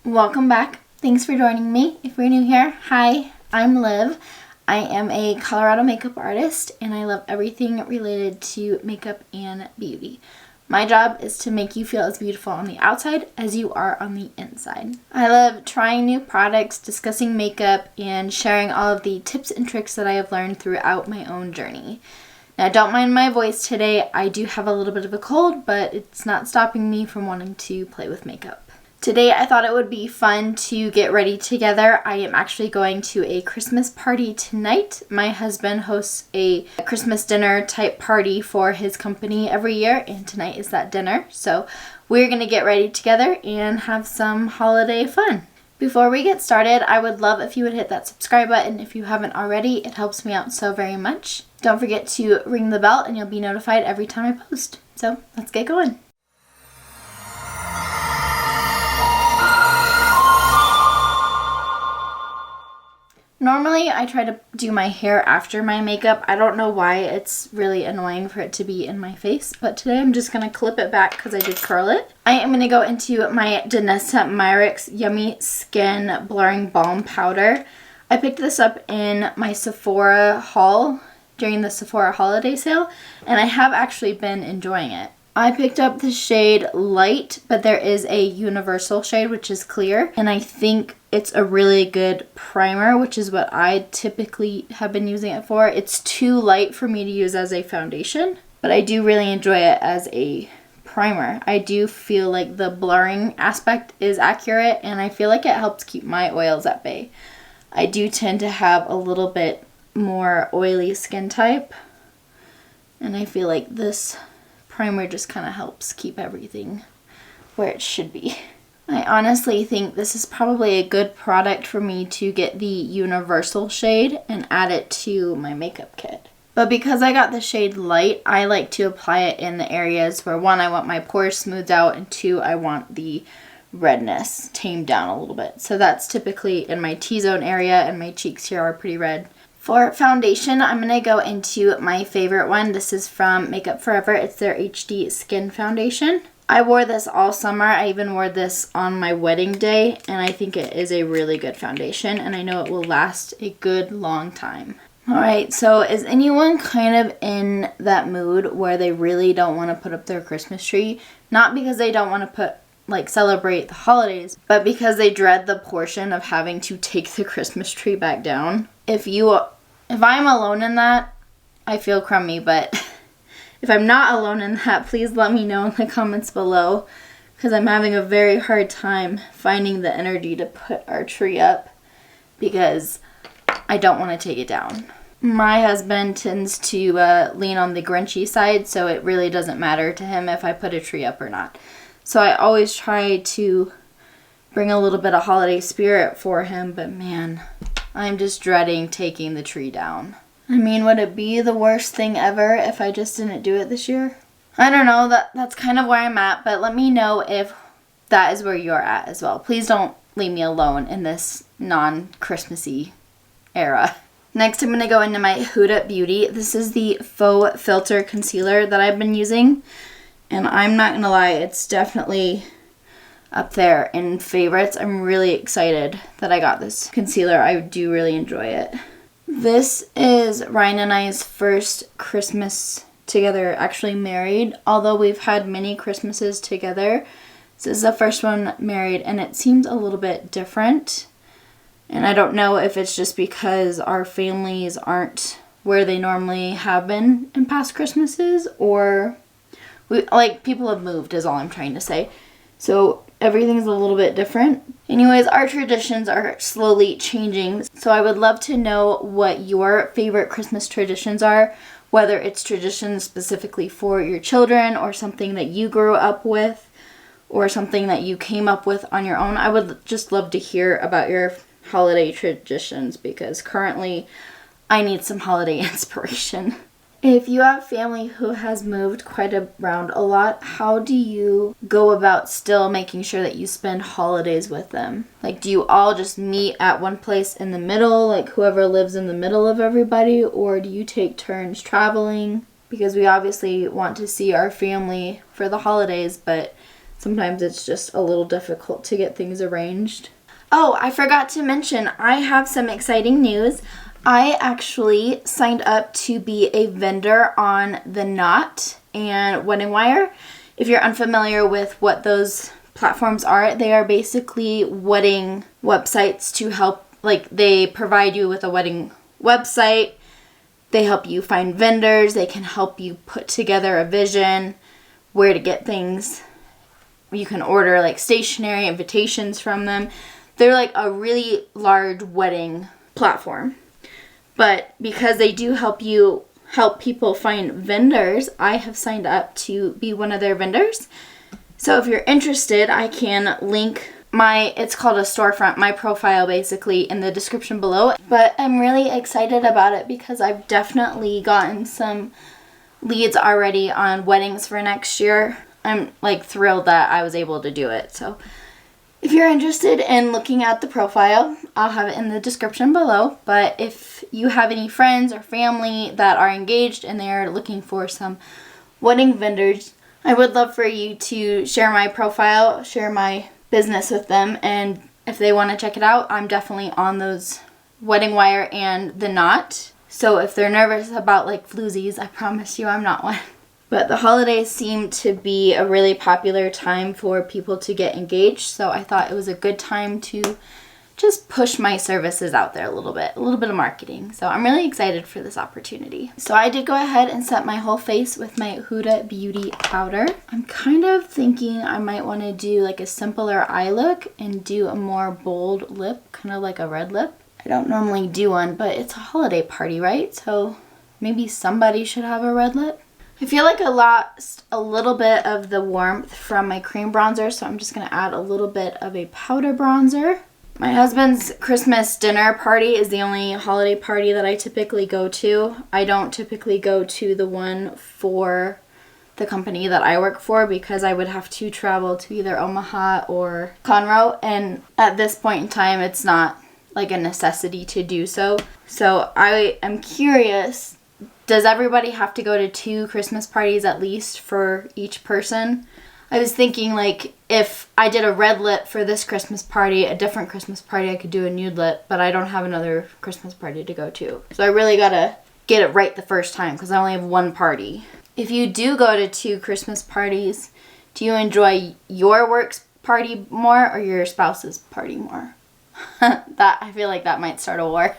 Welcome back. Thanks for joining me. If you're new here, hi, I'm Liv. I am a Colorado makeup artist and I love everything related to makeup and beauty. My job is to make you feel as beautiful on the outside as you are on the inside. I love trying new products, discussing makeup, and sharing all of the tips and tricks that I have learned throughout my own journey. Now, don't mind my voice today. I do have a little bit of a cold, but it's not stopping me from wanting to play with makeup. Today, I thought it would be fun to get ready together. I am actually going to a Christmas party tonight. My husband hosts a Christmas dinner type party for his company every year, and tonight is that dinner. So we're going to get ready together and have some holiday fun. Before we get started, I would love if you would hit that subscribe button if you haven't already. It helps me out so very much. Don't forget to ring the bell and you'll be notified every time I post. So let's get going. Normally, I try to do my hair after my makeup. I don't know why. It's really annoying for it to be in my face, but today I'm just going to clip it back because I did curl it. I am going to go into my Danessa Myricks Yummy Skin Blurring Balm Powder. I picked this up in my Sephora haul during the Sephora holiday sale, and I have actually been enjoying it. I picked up the shade Light, but there is a universal shade, which is clear. And I think it's a really good primer, which is what I typically have been using it for. It's too light for me to use as a foundation, but I do really enjoy it as a primer. I do feel like the blurring aspect is accurate, and I feel like it helps keep my oils at bay. I do tend to have a little bit more oily skin type, and I feel like this primer just kind of helps keep everything where it should be. I honestly think this is probably a good product for me to get the universal shade and add it to my makeup kit. But because I got the shade Light, I like to apply it in the areas where, one, I want my pores smoothed out, and two, I want the redness tamed down a little bit. So that's typically in my T-zone area, and my cheeks here are pretty red. For foundation, I'm going to go into my favorite one. This is from Makeup Forever. It's their HD Skin Foundation. I wore this all summer. I even wore this on my wedding day, and I think it is a really good foundation, and I know it will last a good long time. Alright, so is anyone kind of in that mood where they really don't want to put up their Christmas tree? Not because they don't want to celebrate the holidays, but because they dread the portion of having to take the Christmas tree back down. If I'm alone in that, I feel crummy, but if I'm not alone in that, please let me know in the comments below, because I'm having a very hard time finding the energy to put our tree up because I don't want to take it down. My husband tends to lean on the Grinchy side, so it really doesn't matter to him if I put a tree up or not. So I always try to bring a little bit of holiday spirit for him, but man, I'm just dreading taking the tree down. I mean, would it be the worst thing ever if I just didn't do it this year? I don't know, that's kind of where I'm at, but let me know if that is where you're at as well. Please don't leave me alone in this non-Christmassy era. Next, I'm going to go into my Huda Beauty. This is the Faux Filter Concealer that I've been using, and I'm not going to lie, it's definitely up there in favorites. I'm really excited that I got this concealer. I do really enjoy it. This is Ryan and I's first Christmas together, actually married. Although we've had many Christmases together, this is the first one married, and it seems a little bit different. And I don't know if it's just because our families aren't where they normally have been in past Christmases, or people have moved is all I'm trying to say. So everything's a little bit different. Anyways, our traditions are slowly changing, so I would love to know what your favorite Christmas traditions are, whether it's traditions specifically for your children or something that you grew up with or something that you came up with on your own. I would just love to hear about your holiday traditions because currently I need some holiday inspiration. If you have family who has moved quite around a lot, how do you go about still making sure that you spend holidays with them? Do you all just meet at one place in the middle, whoever lives in the middle of everybody, or do you take turns traveling? Because we obviously want to see our family for the holidays, but sometimes it's just a little difficult to get things arranged. Oh, I forgot to mention, I have some exciting news. I actually signed up to be a vendor on The Knot and Wedding Wire. If you're unfamiliar with what those platforms are, they are basically wedding websites to help, like they provide you with a wedding website. They help you find vendors. They can help you put together a vision, where to get things. You can order like stationery, invitations from them. They're like a really large wedding platform. But because they do help people find vendors, I have signed up to be one of their vendors. So if you're interested, I can link it's called a storefront, my profile basically, in the description below. But I'm really excited about it because I've definitely gotten some leads already on weddings for next year. I'm like thrilled that I was able to do it. So if you're interested in looking at the profile, I'll have it in the description below. But if you have any friends or family that are engaged and they're looking for some wedding vendors, I would love for you to share my profile, share my business with them. And if they want to check it out, I'm definitely on those Wedding Wire and The Knot. So if they're nervous about like floozies, I promise you I'm not one. But the holidays seem to be a really popular time for people to get engaged, so I thought it was a good time to just push my services out there a little bit of marketing. So I'm really excited for this opportunity. So I did go ahead and set my whole face with my Huda Beauty powder. I'm kind of thinking I might want to do like a simpler eye look and do a more bold lip, kind of like a red lip. I don't normally do one, but it's a holiday party, right? So maybe somebody should have a red lip. I feel like I lost a little bit of the warmth from my cream bronzer, so I'm just going to add a little bit of a powder bronzer. My husband's Christmas dinner party is the only holiday party that I typically go to. I don't typically go to the one for the company that I work for because I would have to travel to either Omaha or Conroe, and at this point in time, it's not like a necessity to do so. So I am curious, does everybody have to go to 2 Christmas parties at least for each person? I was thinking like if I did a red lip for this Christmas party, a different Christmas party, I could do a nude lip, but I don't have another Christmas party to go to. So I really gotta get it right the first time because I only have one party. If you do go to 2 Christmas parties, do you enjoy your work's party more or your spouse's party more? I feel like that might start a war.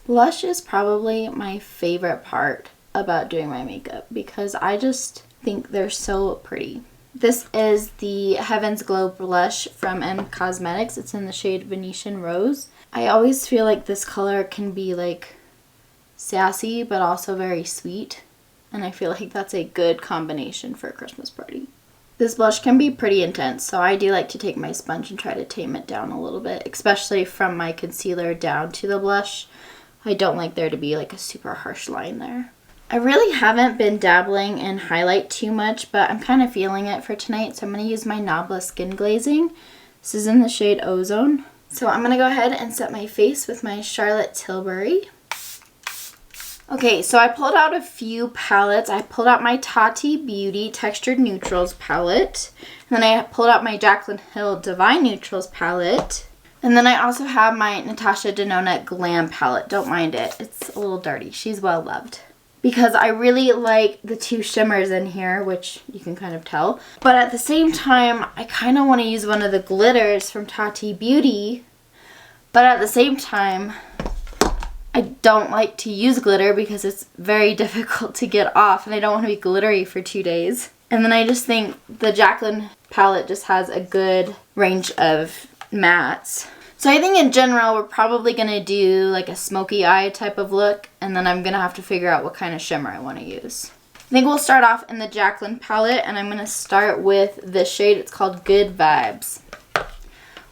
Blush is probably my favorite part about doing my makeup because I just think they're so pretty. This is the Heaven's Glow blush from M Cosmetics. It's in the shade Venetian Rose. I always feel like this color can be like sassy but also very sweet, and I feel like that's a good combination for a Christmas party. This blush can be pretty intense, so I do like to take my sponge and try to tame it down a little bit, especially from my concealer down to the blush. I don't like there to be like a super harsh line there. I really haven't been dabbling in highlight too much, but I'm kind of feeling it for tonight, so I'm going to use my Nabla Skin Glazing. This is in the shade Ozone. So I'm going to go ahead and set my face with my Charlotte Tilbury. Okay, so I pulled out a few palettes. I pulled out my Tati Beauty Textured Neutrals palette. And then I pulled out my Jaclyn Hill Divine Neutrals palette. And then I also have my Natasha Denona Glam palette. Don't mind it. It's a little dirty. She's well loved. Because I really like the 2 shimmers in here, which you can kind of tell. But at the same time, I kind of want to use one of the glitters from Tati Beauty. But at the same time, I don't like to use glitter because it's very difficult to get off. And I don't want to be glittery for 2 days. And then I just think the Jaclyn palette just has a good range of mattes. So I think in general we're probably going to do like a smoky eye type of look, and then I'm going to have to figure out what kind of shimmer I want to use. I think we'll start off in the Jaclyn palette, and I'm going to start with this shade. It's called Good Vibes,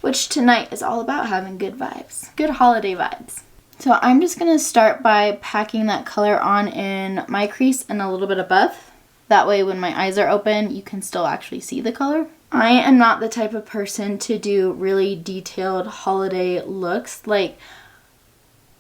which tonight is all about having good vibes, good holiday vibes. So I'm just going to start by packing that color on in my crease and a little bit above. That way when my eyes are open, you can still actually see the color. I am not the type of person to do really detailed holiday looks. Like,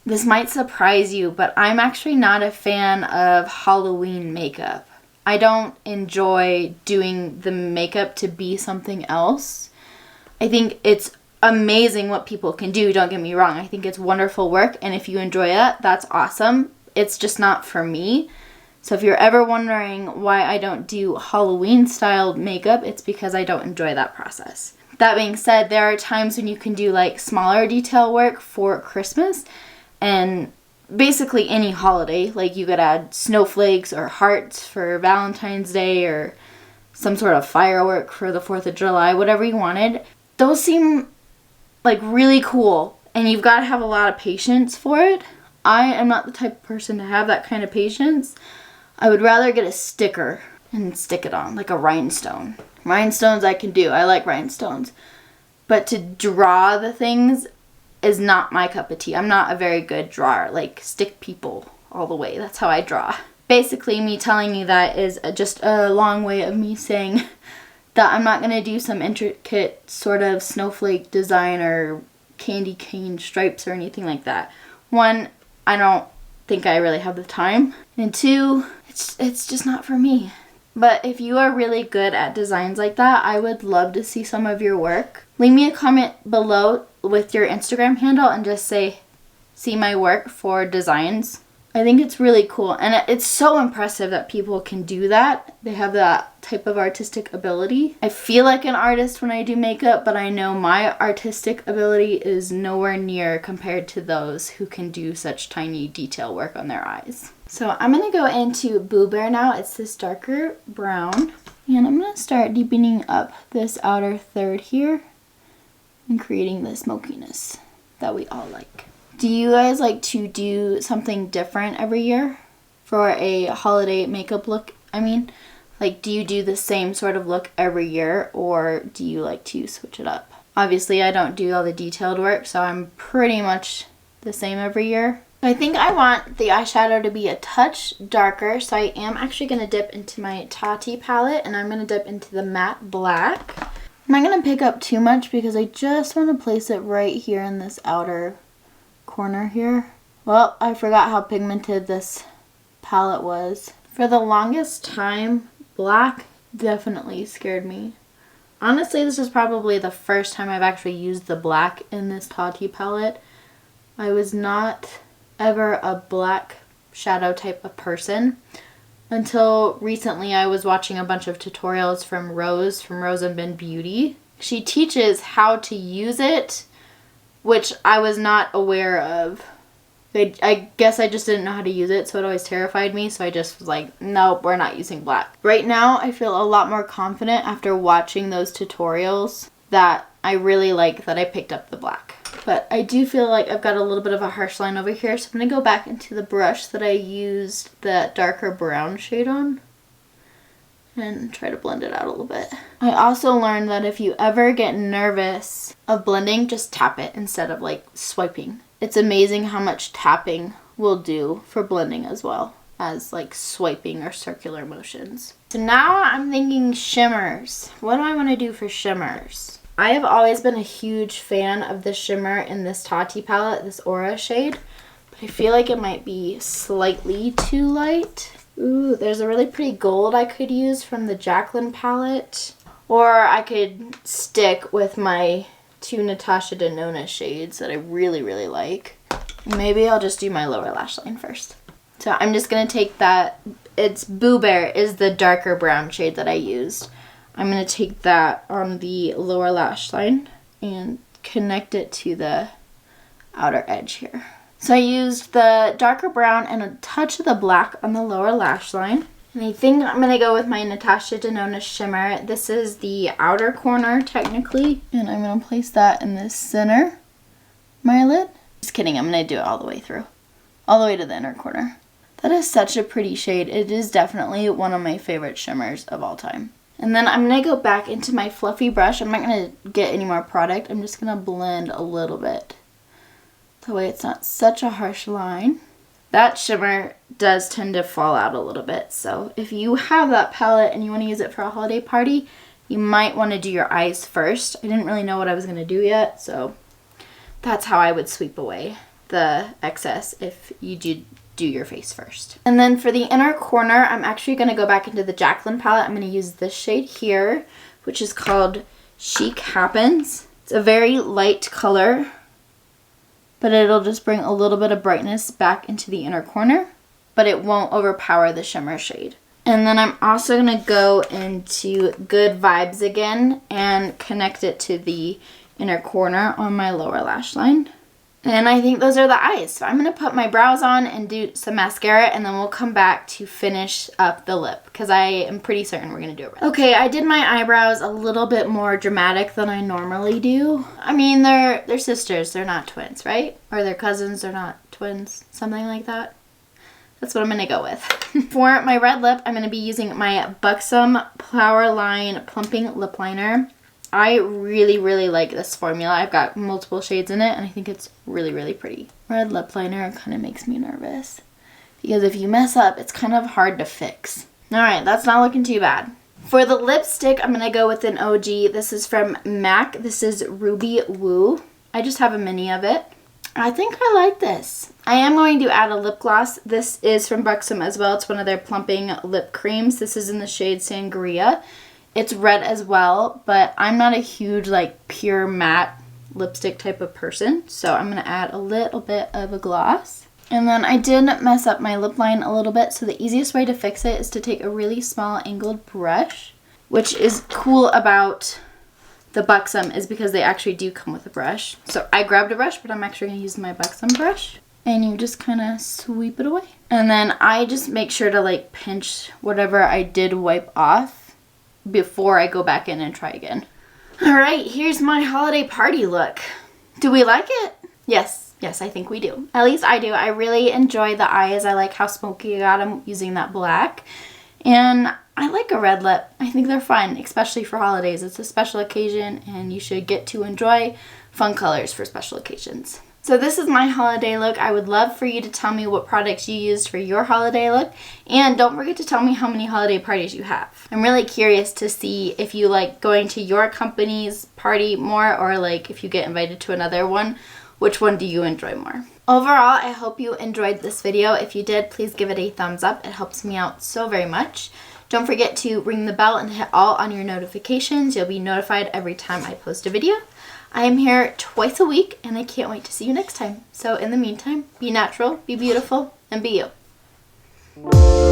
this might surprise you, but I'm actually not a fan of Halloween makeup. I don't enjoy doing the makeup to be something else. I think it's amazing what people can do, don't get me wrong. I think it's wonderful work, and if you enjoy it, that's awesome. It's just not for me. So if you're ever wondering why I don't do Halloween styled makeup, it's because I don't enjoy that process. That being said, there are times when you can do like smaller detail work for Christmas and basically any holiday. Like you could add snowflakes or hearts for Valentine's Day or some sort of firework for the 4th of July, whatever you wanted. Those seem like really cool, and you've got to have a lot of patience for it. I am not the type of person to have that kind of patience. I would rather get a sticker and stick it on, like a rhinestone. Rhinestones I can do. I like rhinestones. But to draw the things is not my cup of tea. I'm not a very good drawer. Like, stick people all the way. That's how I draw. Basically, me telling you that is just a long way of me saying that I'm not going to do some intricate sort of snowflake design or candy cane stripes or anything like that. One, I don't think I really have the time. And two, it's just not for me. But if you are really good at designs like that, I would love to see some of your work. Leave me a comment below with your Instagram handle and just say, see my work for designs. I think it's really cool. And it's so impressive that people can do that. They have that type of artistic ability. I feel like an artist when I do makeup, but I know my artistic ability is nowhere near compared to those who can do such tiny detail work on their eyes. So I'm going to go into Boo Bear now. It's this darker brown. And I'm going to start deepening up this outer third here and creating the smokiness that we all like. Do you guys like to do something different every year for a holiday makeup look? I mean, like, do you do the same sort of look every year, or do you like to switch it up? Obviously, I don't do all the detailed work, so I'm pretty much the same every year. I think I want the eyeshadow to be a touch darker, so I am actually going to dip into my Tati palette, and I'm going to dip into the matte black. I'm not going to pick up too much because I just want to place it right here in this outer corner here. Well, I forgot how pigmented this palette was. For the longest time, black definitely scared me. Honestly, this is probably the first time I've actually used the black in this Tati palette. I was not ever a black shadow type of person until recently. I was watching a bunch of tutorials from Rose and Ben Beauty. She teaches how to use it, which I was not aware of. I guess I just didn't know how to use it, so it always terrified me, so I just was like, nope, we're not using black. Right now, I feel a lot more confident after watching those tutorials that I really like that I picked up the black. But I do feel like I've got a little bit of a harsh line over here, so I'm going to go back into the brush that I used the darker brown shade on and try to blend it out a little bit. I also learned that if you ever get nervous of blending, just tap it instead of like swiping. It's amazing how much tapping will do for blending as well as like swiping or circular motions. So now I'm thinking shimmers. What do I want to do for shimmers? I have always been a huge fan of the shimmer in this Tati palette, this Aura shade, but I feel like it might be slightly too light. Ooh, there's a really pretty gold I could use from the Jaclyn palette. Or I could stick with my two Natasha Denona shades that I really, really like. Maybe I'll just do my lower lash line first. So I'm just going to take that. It's Boo Bear is the darker brown shade that I used. I'm going to take that on the lower lash line and connect it to the outer edge here. So I used the darker brown and a touch of the black on the lower lash line. And I think I'm going to go with my Natasha Denona shimmer. This is the outer corner technically. And I'm going to place that in the center of my lid. Just kidding, I'm going to do it all the way through. All the way to the inner corner. That is such a pretty shade. It is definitely one of my favorite shimmers of all time. And then I'm going to go back into my fluffy brush. I'm not going to get any more product. I'm just going to blend a little bit. That way it's not such a harsh line. That shimmer does tend to fall out a little bit. So if you have that palette and you want to use it for a holiday party, you might want to do your eyes first. I didn't really know what I was going to do yet. So that's how I would sweep away the excess if you do your face first. And then for the inner corner, I'm actually going to go back into the Jaclyn palette. I'm going to use this shade here, which is called Chic Happens. It's a very light color, but it'll just bring a little bit of brightness back into the inner corner, but it won't overpower the shimmer shade. And then I'm also going to go into Good Vibes again and connect it to the inner corner on my lower lash line. And I think those are the eyes. So I'm going to put my brows on and do some mascara, and then we'll come back to finish up the lip because I am pretty certain we're going to do it right. Okay, I did my eyebrows a little bit more dramatic than I normally do. I mean, they're sisters. They're not twins, right? Or they're cousins. They're not twins. Something like that. That's what I'm going to go with. For my red lip, I'm going to be using my Buxom Flower Line Plumping Lip Liner. I really, really like this formula. I've got multiple shades in it, and I think it's really, really pretty. Red lip liner kind of makes me nervous because if you mess up, it's kind of hard to fix. All right, that's not looking too bad. For the lipstick, I'm going to go with an OG. This is from MAC. This is Ruby Woo. I just have a mini of it. I think I like this. I am going to add a lip gloss. This is from Buxom as well. It's one of their plumping lip creams. This is in the shade Sangria. It's red as well, but I'm not a huge like pure matte lipstick type of person, so I'm going to add a little bit of a gloss. And then I did mess up my lip line a little bit, so the easiest way to fix it is to take a really small angled brush, which is cool about the Buxom is because they actually do come with a brush. So I grabbed a brush, but I'm actually going to use my Buxom brush. And you just kind of sweep it away. And then I just make sure to like pinch whatever I did wipe off before I go back in and try again. All right, here's my holiday party look. Do we like it? Yes, I think we do. At least I do. I really enjoy the eyes. I like how smoky I got them using that black. And I like a red lip. I think they're fun, especially for holidays. It's a special occasion and you should get to enjoy fun colors for special occasions. So this is my holiday look. I would love for you to tell me what products you used for your holiday look. And don't forget to tell me how many holiday parties you have. I'm really curious to see if you like going to your company's party more or like if you get invited to another one, which one do you enjoy more? Overall, I hope you enjoyed this video. If you did, please give it a thumbs up. It helps me out so very much. Don't forget to ring the bell and hit all on your notifications. You'll be notified every time I post a video. I am here twice a week, and I can't wait to see you next time. So in the meantime, be natural, be beautiful, and be you.